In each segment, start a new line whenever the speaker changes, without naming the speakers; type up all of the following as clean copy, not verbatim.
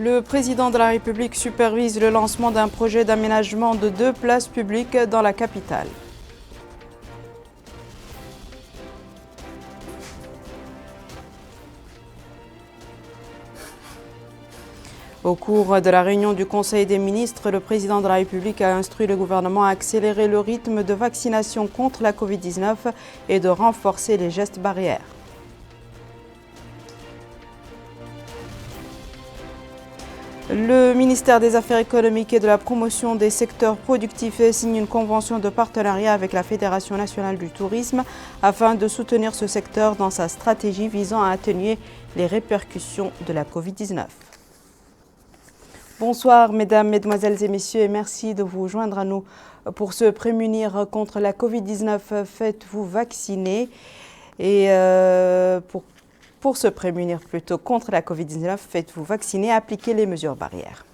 Le président de la République supervise le lancement d'un projet d'aménagement de 2 places publiques dans la capitale. Au cours de la réunion du Conseil des ministres, le président de la République a instruit le gouvernement à accélérer le rythme de vaccination contre la Covid-19 et de renforcer les gestes barrières. Le ministère des Affaires économiques et de la promotion des secteurs productifs signe une convention de partenariat avec la Fédération nationale du tourisme afin de soutenir ce secteur dans sa stratégie visant à atténuer les répercussions de la Covid-19. Bonsoir mesdames, mesdemoiselles et messieurs et merci de vous joindre à nous pour se prémunir contre la Covid-19. Faites-vous vacciner et pour se prémunir plutôt contre la Covid-19, faites-vous vacciner, appliquez les mesures barrières.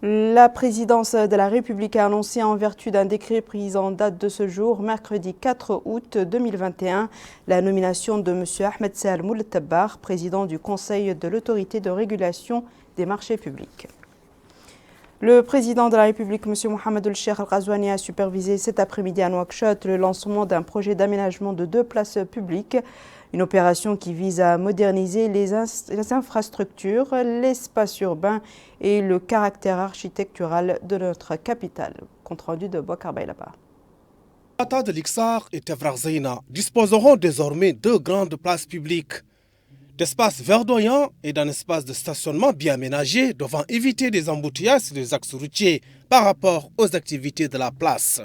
La présidence de la République a annoncé en vertu d'un décret pris en date de ce jour, mercredi 4 août 2021, la nomination de M. Ahmed Saad Moultabbar, président du Conseil de l'autorité de régulation des marchés publics. Le président de la République, M. Mohamed El-Cheikh Al-Ghazouani, a supervisé cet après-midi à Nouakchott le lancement d'un projet d'aménagement de 2 places publiques, une opération qui vise à moderniser les infrastructures, l'espace urbain et le caractère architectural de notre capitale. Compte rendu de Bouakar Baylaba.
Les de l'Iksar et Tefraghzeina disposeront désormais de 2 grandes places publiques, d'espaces verdoyants et d'un espace de stationnement bien aménagé devant éviter des embouteillages sur les axes routiers par rapport aux activités de la place.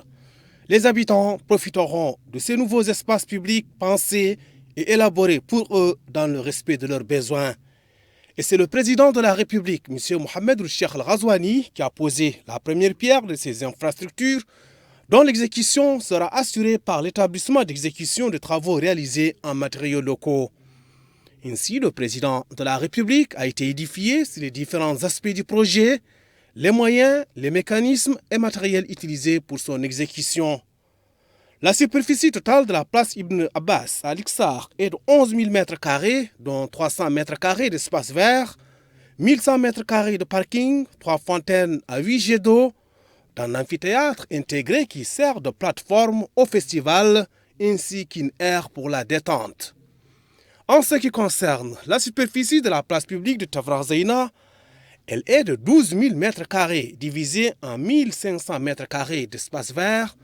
Les habitants profiteront de ces nouveaux espaces publics pensés et élaborés pour eux dans le respect de leurs besoins. Et c'est le président de la République, M. Mohamed El-Cheikh Al-Ghazouani, qui a posé la première pierre de ces infrastructures, dont l'exécution sera assurée par l'établissement d'exécution de travaux réalisés en matériaux locaux. Ainsi, le président de la République a été édifié sur les différents aspects du projet, les moyens, les mécanismes et matériels utilisés pour son exécution. La superficie totale de la place Ibn Abbas à l'Iksar est de 11 000 m², dont 300 m² d'espace vert, 1100 m² de parking, 3 fontaines à 8 jets d'eau, d'un amphithéâtre intégré qui sert de plateforme au festival, ainsi qu'une aire pour la détente. En ce qui concerne la superficie de la place publique de Tefraghzeina, elle est de 12 000 m², divisée en 1500 m² d'espace vert,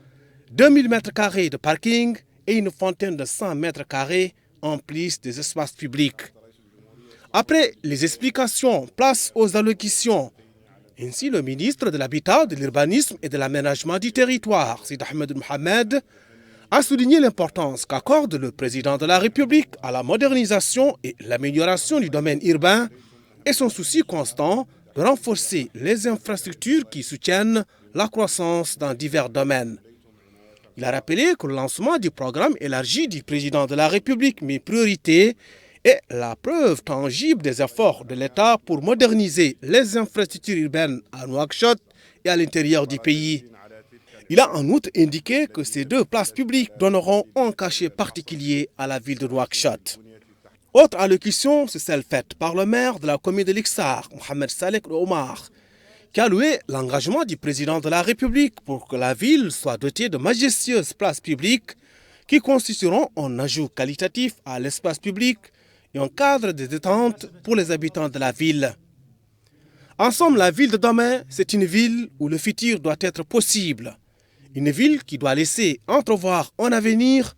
2000 m² de parking et une fontaine de 100 m² en plus des espaces publics. Après les explications, place aux allocutions. Ainsi, le ministre de l'Habitat, de l'Urbanisme et de l'Aménagement du Territoire, Sid Ahmed Mohamed, a souligné l'importance qu'accorde le président de la République à la modernisation et l'amélioration du domaine urbain et son souci constant de renforcer les infrastructures qui soutiennent la croissance dans divers domaines. Il a rappelé que le lancement du programme élargi du président de la République, mes priorités, est la preuve tangible des efforts de l'État pour moderniser les infrastructures urbaines à Nouakchott et à l'intérieur du pays. Il a en outre indiqué que ces 2 places publiques donneront un cachet particulier à la ville de Nouakchott. Autre allocution, c'est celle faite par le maire de la commune de l'Iksar, Mohamed Salek Omar, qui a loué l'engagement du président de la République pour que la ville soit dotée de majestueuses places publiques qui constitueront un ajout qualitatif à l'espace public et un cadre de détente pour les habitants de la ville. En somme, la ville de demain, c'est une ville où le futur doit être possible. Une ville qui doit laisser entrevoir un avenir,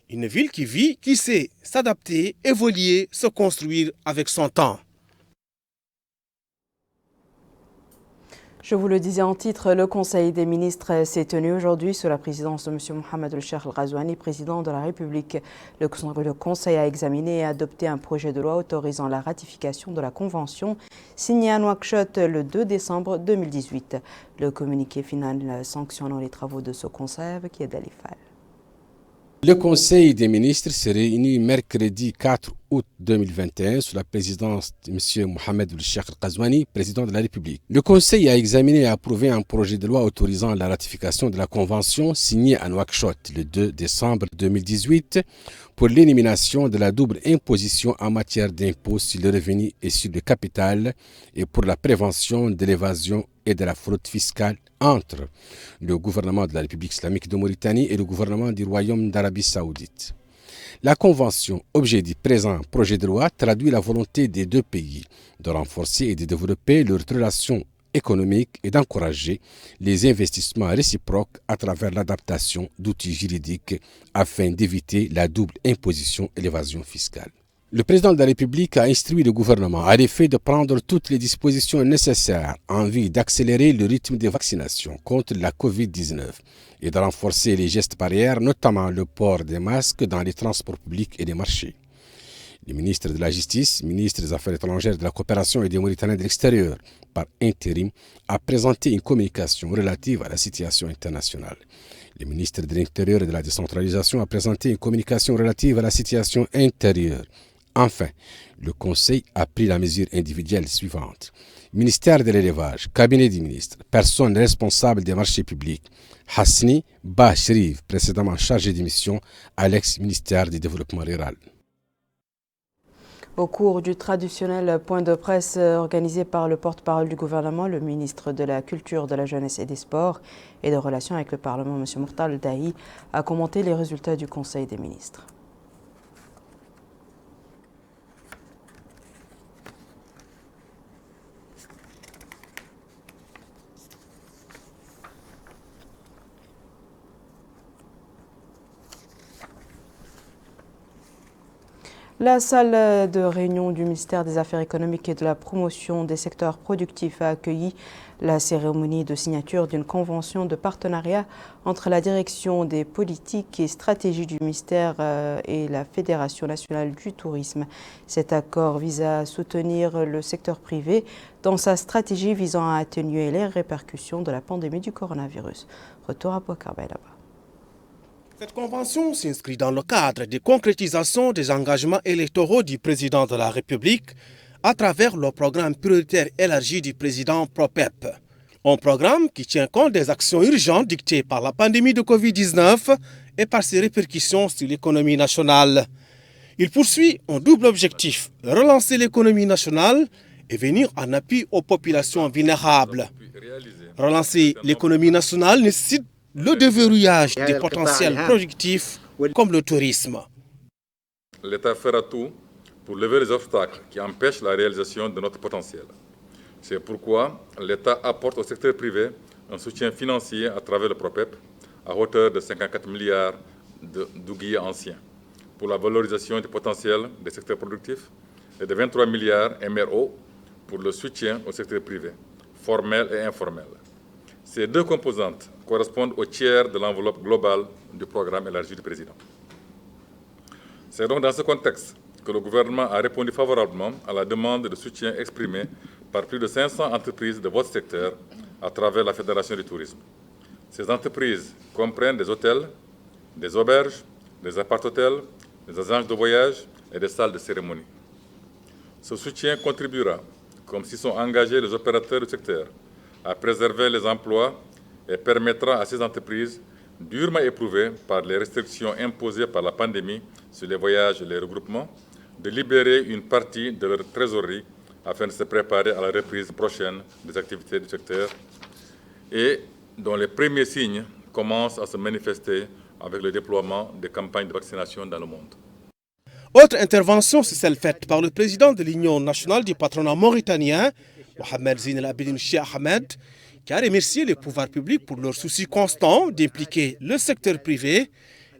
une ville qui vit, qui sait s'adapter, évoluer, se construire avec son temps.
Je vous le disais en titre, le Conseil des ministres s'est tenu aujourd'hui sous la présidence de M. Mohamed El-Cheikh Al-Ghazouani, président de la République. Le Conseil a examiné et adopté un projet de loi autorisant la ratification de la Convention signée à Nouakchott le 2 décembre 2018. Le communiqué final sanctionnant les travaux de ce Conseil qui est d'Alifal.
Le Conseil des ministres se réunit mercredi 4 août 2021 sous la présidence de M. Mohamed Ould Cheikh Al-Qazouani, président de la République. Le Conseil a examiné et approuvé un projet de loi autorisant la ratification de la convention signée à Nouakchott le 2 décembre 2018 pour l'élimination de la double imposition en matière d'impôts sur le revenu et sur le capital et pour la prévention de l'évasion et de la fraude fiscale entre le gouvernement de la République islamique de Mauritanie et le gouvernement du Royaume d'Arabie saoudite. La Convention, objet du présent projet de loi, traduit la volonté des deux pays de renforcer et de développer leurs relations économiques et d'encourager les investissements réciproques à travers l'adaptation d'outils juridiques afin d'éviter la double imposition et l'évasion fiscale. Le président de la République a instruit le gouvernement à l'effet de prendre toutes les dispositions nécessaires en vue d'accélérer le rythme de vaccination contre la Covid-19 et de renforcer les gestes barrières, notamment le port des masques dans les transports publics et les marchés. Le ministre de la Justice, ministre des Affaires étrangères, de la Coopération et des Mauritaniens de l'extérieur, par intérim, a présenté une communication relative à la situation internationale. Le ministre de l'Intérieur et de la Décentralisation a présenté une communication relative à la situation intérieure. Enfin, le Conseil a pris la mesure individuelle suivante. Ministère de l'Élevage, Cabinet du ministre, personne responsable des marchés publics, Hassani Ba Shrif, précédemment chargé de mission à l'ex-ministère du Développement rural.
Au cours du traditionnel point de presse organisé par le porte-parole du gouvernement, le ministre de la Culture, de la Jeunesse et des Sports et des Relations avec le Parlement, M. Mourtal Dahi, a commenté les résultats du Conseil des ministres. La salle de réunion du ministère des Affaires économiques et de la promotion des secteurs productifs a accueilli la cérémonie de signature d'une convention de partenariat entre la direction des politiques et stratégies du ministère et la Fédération nationale du tourisme. Cet accord vise à soutenir le secteur privé dans sa stratégie visant à atténuer les répercussions de la pandémie du coronavirus. Retour à Bouakar Baylaba.
Cette convention s'inscrit dans le cadre de concrétisation des engagements électoraux du président de la République à travers le programme prioritaire élargi du président PROPEP. Un programme qui tient compte des actions urgentes dictées par la pandémie de Covid-19 et par ses répercussions sur l'économie nationale. Il poursuit un double objectif, relancer l'économie nationale et venir en appui aux populations vulnérables. Relancer l'économie nationale nécessite le déverrouillage des potentiels productifs comme le tourisme.
L'État fera tout pour lever les obstacles qui empêchent la réalisation de notre potentiel. C'est pourquoi l'État apporte au secteur privé un soutien financier à travers le PROPEP à hauteur de 54 milliards d'ouguiers anciens pour la valorisation du potentiel des secteurs productifs et de 23 milliards MRO pour le soutien au secteur privé, formel et informel. Ces deux composantes correspondent au tiers de l'enveloppe globale du programme élargi du président. C'est donc dans ce contexte que le gouvernement a répondu favorablement à la demande de soutien exprimée par plus de 500 entreprises de votre secteur à travers la Fédération du tourisme. Ces entreprises comprennent des hôtels, des auberges, des appart-hôtels, des agences de voyage et des salles de cérémonie. Ce soutien contribuera, comme s'y sont engagés les opérateurs du secteur, à préserver les emplois et permettra à ces entreprises, durement éprouvées par les restrictions imposées par la pandémie sur les voyages et les regroupements, de libérer une partie de leur trésorerie afin de se préparer à la reprise prochaine des activités du secteur et dont les premiers signes commencent à se manifester avec le déploiement des campagnes de vaccination dans le monde.
Autre intervention, c'est celle faite par le président de l'Union nationale du patronat mauritanien, Mohamed Zine El Abidine Cheikh Ahmed, qui a remercié les pouvoirs publics pour leur souci constant d'impliquer le secteur privé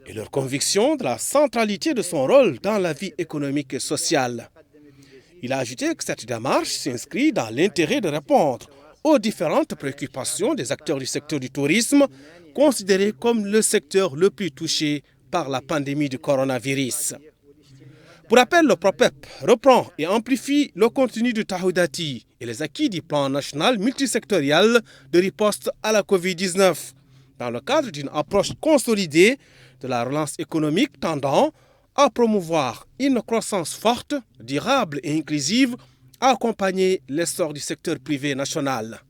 et leur conviction de la centralité de son rôle dans la vie économique et sociale. Il a ajouté que cette démarche s'inscrit dans l'intérêt de répondre aux différentes préoccupations des acteurs du secteur du tourisme, considéré comme le secteur le plus touché par la pandémie du coronavirus. Pour rappel, le PROPEP reprend et amplifie le contenu du Tahoudati et les acquis du plan national multisectoriel de riposte à la Covid-19, dans le cadre d'une approche consolidée de la relance économique tendant à promouvoir une croissance forte, durable et inclusive, à accompagner l'essor du secteur privé national.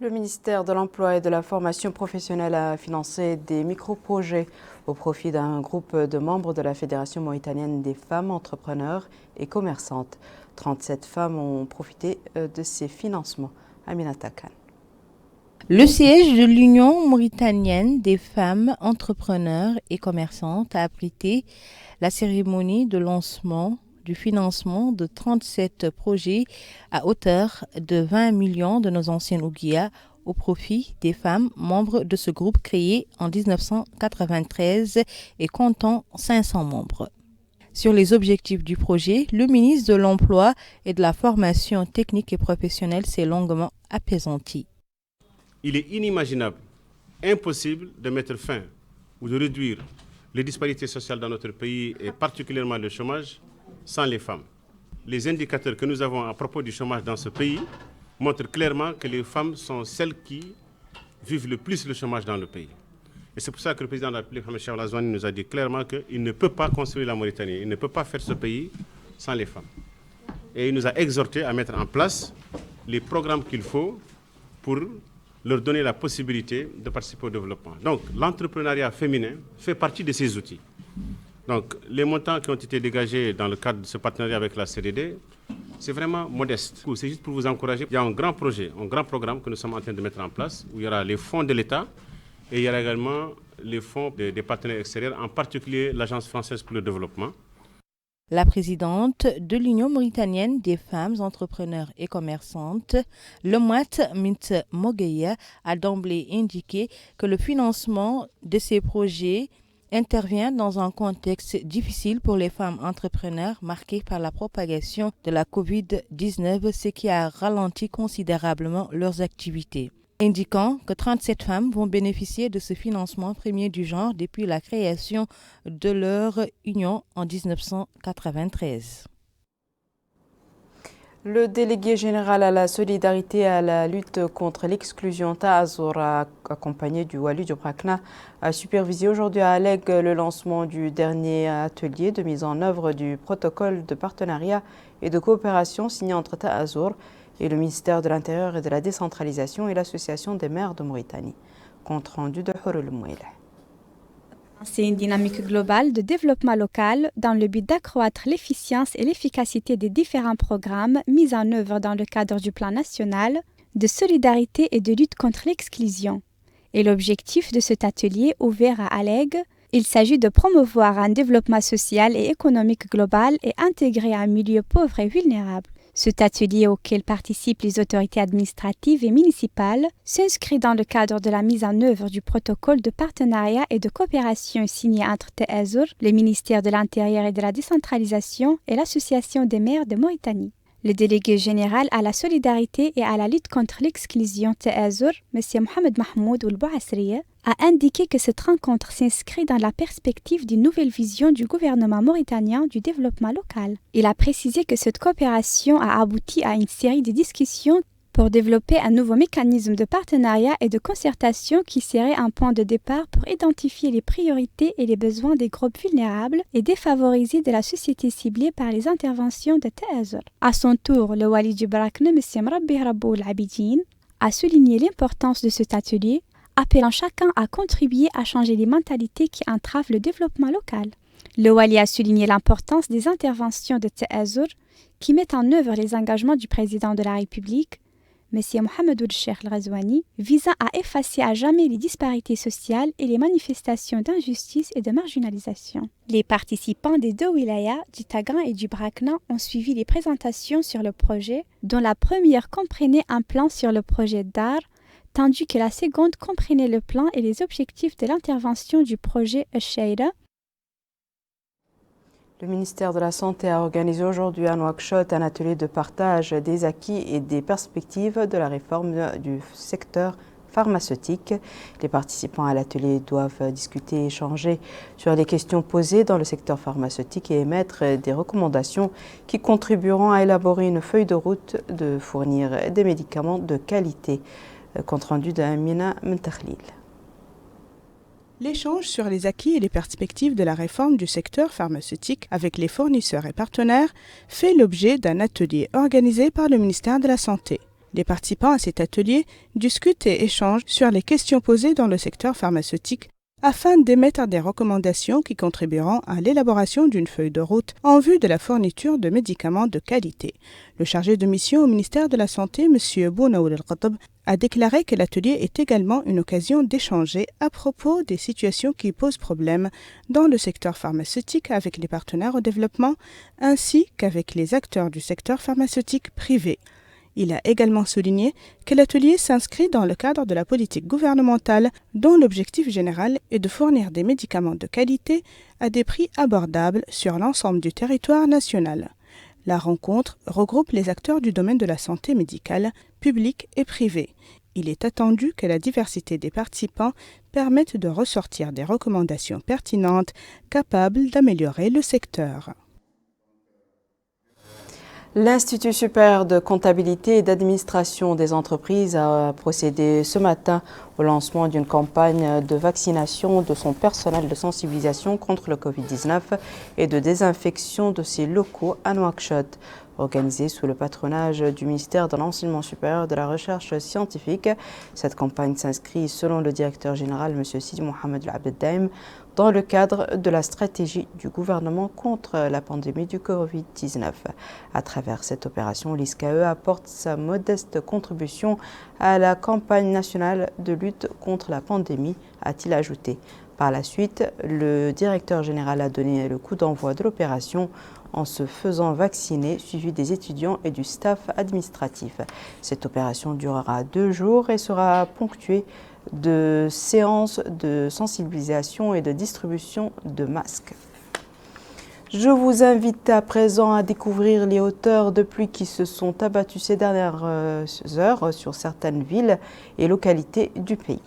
Le ministère de l'Emploi et de la Formation professionnelle a financé des micro-projets au profit d'un groupe de membres de la Fédération mauritanienne des femmes entrepreneurs et commerçantes. 37 femmes ont profité de ces financements. Aminata Khan.
Le siège de l'Union mauritanienne des femmes entrepreneurs et commerçantes a abrité la cérémonie de lancement du financement de 37 projets à hauteur de 20 millions de nos anciennes ouguias au profit des femmes membres de ce groupe créé en 1993 et comptant 500 membres. Sur les objectifs du projet, le ministre de l'Emploi et de la Formation technique et professionnelle s'est longuement apaisanti.
Il est inimaginable, impossible de mettre fin ou de réduire les disparités sociales dans notre pays et particulièrement le chômage sans les femmes. Les indicateurs que nous avons à propos du chômage dans ce pays montrent clairement que les femmes sont celles qui vivent le plus le chômage dans le pays. Et c'est pour ça que le président de la République, Mohamed Cheikh Ould Ghazouani, nous a dit clairement qu'il ne peut pas construire la Mauritanie, il ne peut pas faire ce pays sans les femmes. Et il nous a exhortés à mettre en place les programmes qu'il faut pour leur donner la possibilité de participer au développement. Donc l'entrepreneuriat féminin fait partie de ces outils. Donc les montants qui ont été dégagés dans le cadre de ce partenariat avec la CDD, c'est vraiment modeste. C'est juste pour vous encourager. Il y a un grand projet, un grand programme que nous sommes en train de mettre en place, où il y aura les fonds de l'État et il y aura également les fonds des partenaires extérieurs, en particulier l'Agence française pour le développement.
La présidente de l'Union mauritanienne des femmes entrepreneurs et commerçantes, Lemouat Mint Mogueya, a d'emblée indiqué que le financement de ces projets intervient dans un contexte difficile pour les femmes entrepreneurs marqué par la propagation de la COVID-19, ce qui a ralenti considérablement leurs activités, indiquant que 37 femmes vont bénéficier de ce financement premier du genre depuis la création de leur union en 1993.
Le délégué général à la solidarité et à la lutte contre l'exclusion Taazour, accompagné du Wali du Brakna, a supervisé aujourd'hui à Alleg le lancement du dernier atelier de mise en œuvre du protocole de partenariat et de coopération signé entre Taazour et le ministère de l'Intérieur et de la Décentralisation et l'Association des maires de Mauritanie. Compte rendu de Horoul Mouileh.
C'est une dynamique globale de développement local dans le but d'accroître l'efficience et l'efficacité des différents programmes mis en œuvre dans le cadre du plan national de solidarité et de lutte contre l'exclusion. Et l'objectif de cet atelier ouvert à Alleg, il s'agit de promouvoir un développement social et économique global et intégrer un milieu pauvre et vulnérable. Cet atelier auquel participent les autorités administratives et municipales s'inscrit dans le cadre de la mise en œuvre du protocole de partenariat et de coopération signé entre Taazour, le ministère de l'Intérieur et de la Décentralisation et l'Association des maires de Mauritanie. Le délégué général à la solidarité et à la lutte contre l'exclusion Taazour, M. Mohamed Mahmoud Ould Bouassriya, a indiqué que cette rencontre s'inscrit dans la perspective d'une nouvelle vision du gouvernement mauritanien du développement local. Il a précisé que cette coopération a abouti à une série de discussions pour développer un nouveau mécanisme de partenariat et de concertation qui serait un point de départ pour identifier les priorités et les besoins des groupes vulnérables et défavorisés de la société ciblée par les interventions de Taazour. À son tour, le Wali du Brakna, M. Mrabbi Rabou Al-Abidine, a souligné l'importance de cet atelier, appelant chacun à contribuer à changer les mentalités qui entravent le développement local. Le Wali a souligné l'importance des interventions de Taazour qui mettent en œuvre les engagements du président de la République, M. Mohamed Cheikh Ould Ghazouani, visant à effacer à jamais les disparités sociales et les manifestations d'injustice et de marginalisation. Les participants des deux wilayas, du Tagrin et du Brakna, ont suivi les présentations sur le projet, dont la première comprenait un plan sur le projet d'art, tandis que la seconde comprenait le plan et les objectifs de l'intervention du projet Shaira.
Le ministère de la Santé a organisé aujourd'hui à Nouakchott un atelier de partage des acquis et des perspectives de la réforme du secteur pharmaceutique. Les participants à l'atelier doivent discuter et échanger sur les questions posées dans le secteur pharmaceutique et émettre des recommandations qui contribueront à élaborer une feuille de route de fournir des médicaments de qualité. Compte rendu d'Amina Mentakhlil.
L'échange sur les acquis et les perspectives de la réforme du secteur pharmaceutique avec les fournisseurs et partenaires fait l'objet d'un atelier organisé par le ministère de la Santé. Les participants à cet atelier discutent et échangent sur les questions posées dans le secteur pharmaceutique afin d'émettre des recommandations qui contribueront à l'élaboration d'une feuille de route en vue de la fourniture de médicaments de qualité. Le chargé de mission au ministère de la Santé, M. Bounaoul El-Khattab, a déclaré que l'atelier est également une occasion d'échanger à propos des situations qui posent problème dans le secteur pharmaceutique avec les partenaires au développement ainsi qu'avec les acteurs du secteur pharmaceutique privé. Il a également souligné que l'atelier s'inscrit dans le cadre de la politique gouvernementale dont l'objectif général est de fournir des médicaments de qualité à des prix abordables sur l'ensemble du territoire national. La rencontre regroupe les acteurs du domaine de la santé médicale, public et privé. Il est attendu que la diversité des participants permette de ressortir des recommandations pertinentes capables d'améliorer le secteur.
L'Institut supérieur de comptabilité et d'administration des entreprises a procédé ce matin au lancement d'une campagne de vaccination de son personnel de sensibilisation contre le Covid-19 et de désinfection de ses locaux à Nouakchott. Organisée sous le patronage du ministère de l'Enseignement supérieur et de la Recherche scientifique. Cette campagne s'inscrit, selon le directeur général, M. Sidi Mohamed El-Abdeldaim, dans le cadre de la stratégie du gouvernement contre la pandémie du Covid-19. À travers cette opération, l'ISCAE apporte sa modeste contribution à la campagne nationale de lutte contre la pandémie, a-t-il ajouté. Par la suite, le directeur général a donné le coup d'envoi de l'opération en se faisant vacciner, suivi des étudiants et du staff administratif. Cette opération durera 2 jours et sera ponctuée de séances de sensibilisation et de distribution de masques. Je vous invite à présent à découvrir les hauteurs de pluie qui se sont abattues ces dernières heures sur certaines villes et localités du pays.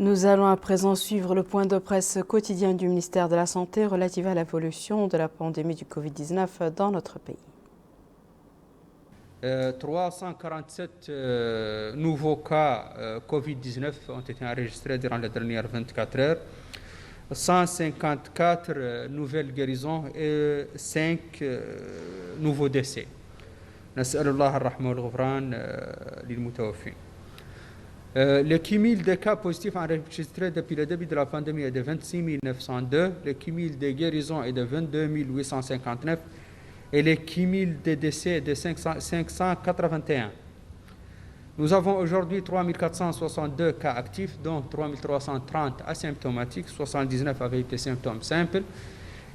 Nous allons à présent suivre le point de presse quotidien du ministère de la Santé relatif à l'évolution de la pandémie du Covid-19 dans notre pays.
347 nouveaux cas Covid-19 ont été enregistrés durant les dernières 24 heures. 154 nouvelles guérisons et 5 nouveaux décès. نسأل الله الرحمة والغفران للمتوفين. Le cumul des cas positifs enregistrés depuis le début de la pandémie est de 26 902, le cumul des guérisons est de 22 859 et le cumul des décès est de 581. Nous avons aujourd'hui 3 462 cas actifs, dont 3 330 asymptomatiques, 79 avec des symptômes simples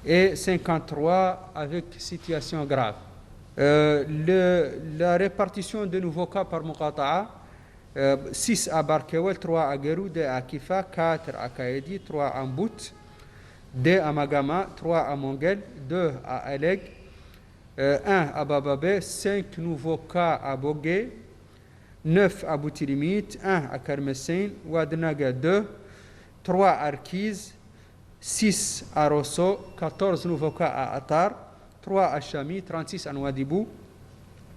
et 53 avec situation grave. La répartition de nouveaux cas par Muqata'a, 6 à Barkewel, 3 à Gerou, 2 à Kifa, 4 à Kaedi, 3 à Mbout, 2 à Magama, 3 à Mongel, 2 à Aleg, 1 à Bababé, 5 nouveaux cas à Bogué, 9 à Boutilimit, 1 à Kermessin, Ouadnaga 2, 3 à Arkiz, 6 à Rosso, 14 nouveaux cas à Atar, 3 à Chami, 36 à Nouadhibou,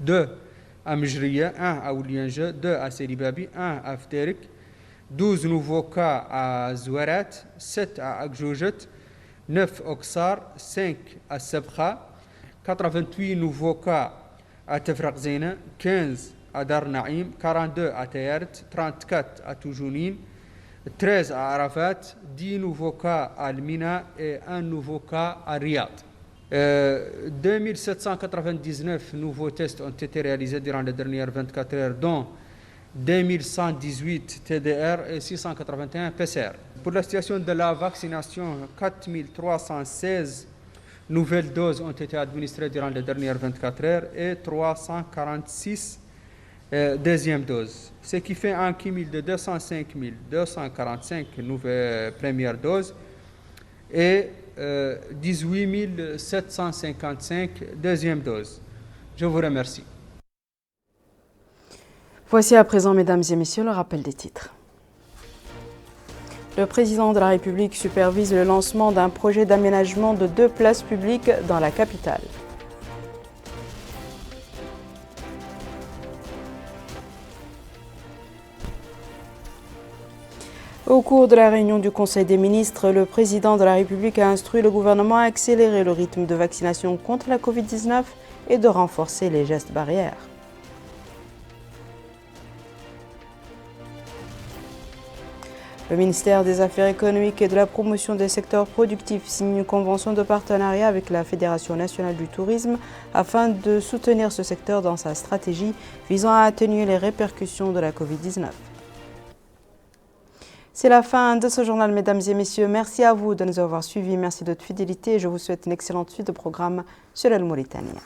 2 à Mjriya, 1 à Ouliange, 2 à Seribabi, 1 à Fterik, 12 nouveaux cas à Zouarat, 7 à Akjoujet, 9 à Oksar, 5 à Sabkha, 88 nouveaux cas à Tefraqzina, 15 à Dar Naïm, 42 à Tayart, 34 à Toujounine, 13 à Arafat, 10 nouveaux cas à Almina et 1 nouveau cas à Riyad. 2799 nouveaux tests ont été réalisés durant les dernières 24 heures, dont 2118 TDR et 681 PCR. Pour la situation de la vaccination, 4316 nouvelles doses ont été administrées durant les dernières 24 heures et 346 deuxième dose, ce qui fait un cumul de 205 245 nouvelles premières doses et 18 755 deuxième doses. Je vous remercie.
Voici à présent, mesdames et messieurs, le rappel des titres. Le président de la République supervise le lancement d'un projet d'aménagement de 2 places publiques dans la capitale. Au cours de la réunion du Conseil des ministres, le président de la République a instruit le gouvernement à accélérer le rythme de vaccination contre la Covid-19 et de renforcer les gestes barrières. Le ministère des Affaires économiques et de la promotion des secteurs productifs signe une convention de partenariat avec la Fédération nationale du tourisme afin de soutenir ce secteur dans sa stratégie visant à atténuer les répercussions de la Covid-19. C'est la fin de ce journal, mesdames et messieurs. Merci à vous de nous avoir suivis. Merci de votre fidélité et je vous souhaite une excellente suite de programme sur Al Mauritania.